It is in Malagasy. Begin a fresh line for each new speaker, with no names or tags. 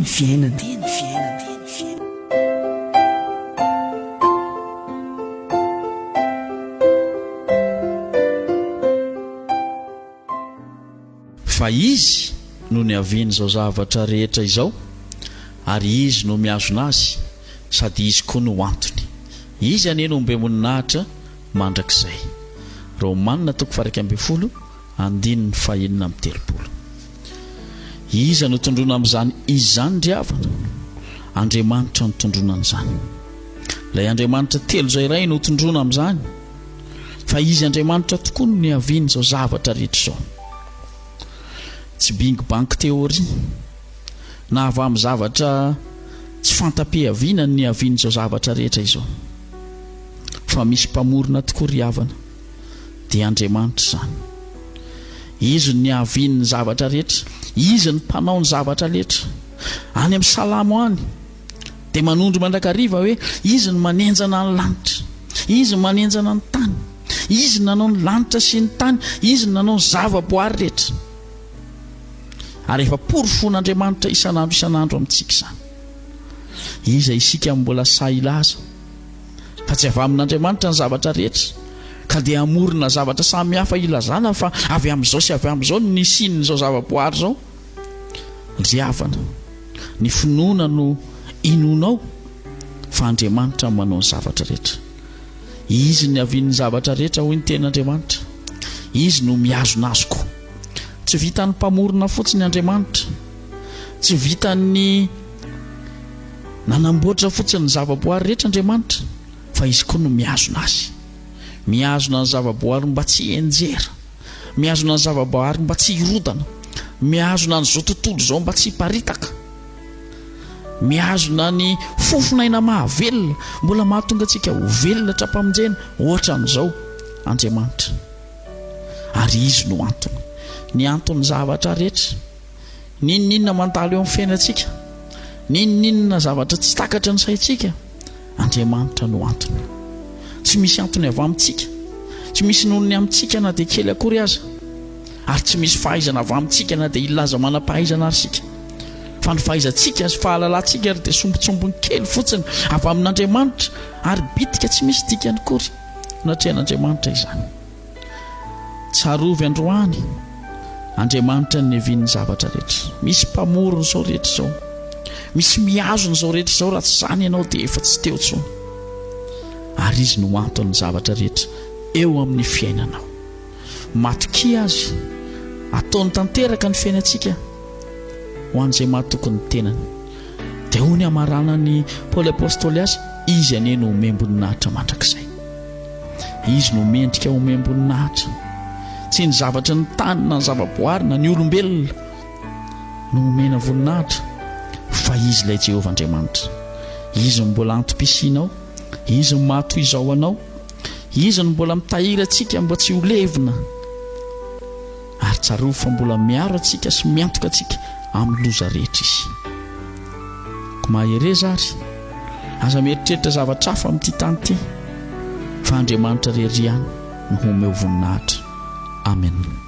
fiainana.
Fa izy no nihavian'izao zavatra rehetra izao, ary izy no mihazona azy, sady izy koa no antony. Izy anie no homem-boninahitra mandrakizay. Romana 1:20 andininy fahaenina amby 30. Iza no tondrona amin'izany izany ry havana? Andriamanitra no tondrona an'izany. Ilay Andriamanitra telo izay iray no tondrona amin'izany, fa izy Andriamanitra tokoa no nihavian'izao zavatra rehetra izao. Tsy bingy banky teoria na avy amin'ny zavatra tsy fantam-pihaviana ny nihavian'izao zavatra rehetra izao, fa misy mpamorona tokoa ry havana, dia Andriamanitra izany. Izy no nihavian'ny zavatra rehetra, izy ny mpanao ny zavatra rehetra. Any amin'ny salamo any dia manondro mandrakariva hoe izy no manenjana ny lanitra, izy no manenjana ny tany, izy no nanao ny lanitra sy ny tany, izy no nanao ny zava-boary rehetra. Ary efa porofon'Andriamanitra isanandro amintsika izany. Iza isika mbola say ilaza fa tsy avy amin'Andriamanitra ny zavatra rehetra, ka dia amorona zavatra samy hafa ilazana fa avy amin'izao sy avy amin'izao ny sinin'izao zava-boary izao. Ry havana, ny finoana no inonao, fa Andriamanitra manao ny zavatra rehetra. Izy ny havian'ny zavatra rehetra hoy ny ten'Andriamanitra. Izy no mihazona azy koa. Tsy vitan'ny mpamorona fotsiny Andriamanitra, tsy vitan'ny nanamboatra fotsiny ny zava-boary rehetra Andriamanitra, fa izy koa no mihazona azy. Mihazona ny zava-boary mba tsy enjera, mihazona ny zava-boary mba tsy hirodana, mihazona n'izao tontolo izao mba tsy hiparitaka, mihazona ny fofinaina mahavelona mbola mahatonga antsika ho velona hatrampamonjena ohatra amin'izao Andriamanitra. Ary izy no antony. Ny antony zavatra rehetra, ninona mandalo eo amin'ny fiainantsika, ninona zavatra tsy takatra ny saintsika, Andriamanitra no antony. Tsy misy antony avy amintsika, tsy misy nonony amintsika na dia kely akory aza, ary tsy misy fahaizana avy amintsika na dia ilaza manam-pahaizana ary sika, fa ny fahaizantsika sy fahalalantsika ary dia sombitsombony kely fotsiny avy amin'Andriamanitra, ary bitika tsy misy dikany kory natrehan'Andriamanitra izany. Tsarovy androany Andriamanitra ny nihavian'ny zavatra rehetra. Misy mpamorona izao rehetra izao, misy mihazona izao rehetra izao, raha tsy izany ianao dia efa tsy teo intsony. Ary izy no antony ny zavatra rehetra eo amin'ny fiainanao. Matoki azy, ataony tanteraka ny fiainantsika ho an'izay mahatoky ny tenany. Dia hoy ny amaranan'ny Paoly apôstôly azy, izy anie no homem-boninahitra mandrakizay. Izy no mendrika homem-boninahitra, tsy ny zavatra ny tany na ny zava-boary na ny olombelona no homena voninahitra, fa izy ilay Jehovah Andriamanitra. Izy no mbola antom-pisianao, izy no mahatohizao anao, izy no mbola mitahiry antsika mba tsy ho levina, ary tsarova fa mbola miaro antsika sy miantoka antsika amin'ny loza rehetra izy. Ko mahereza ary aza mieritreritra zavatra hafa amin'ity tany ity, fa Andriamanitra rery ihany no homeo voninahitra. Amena.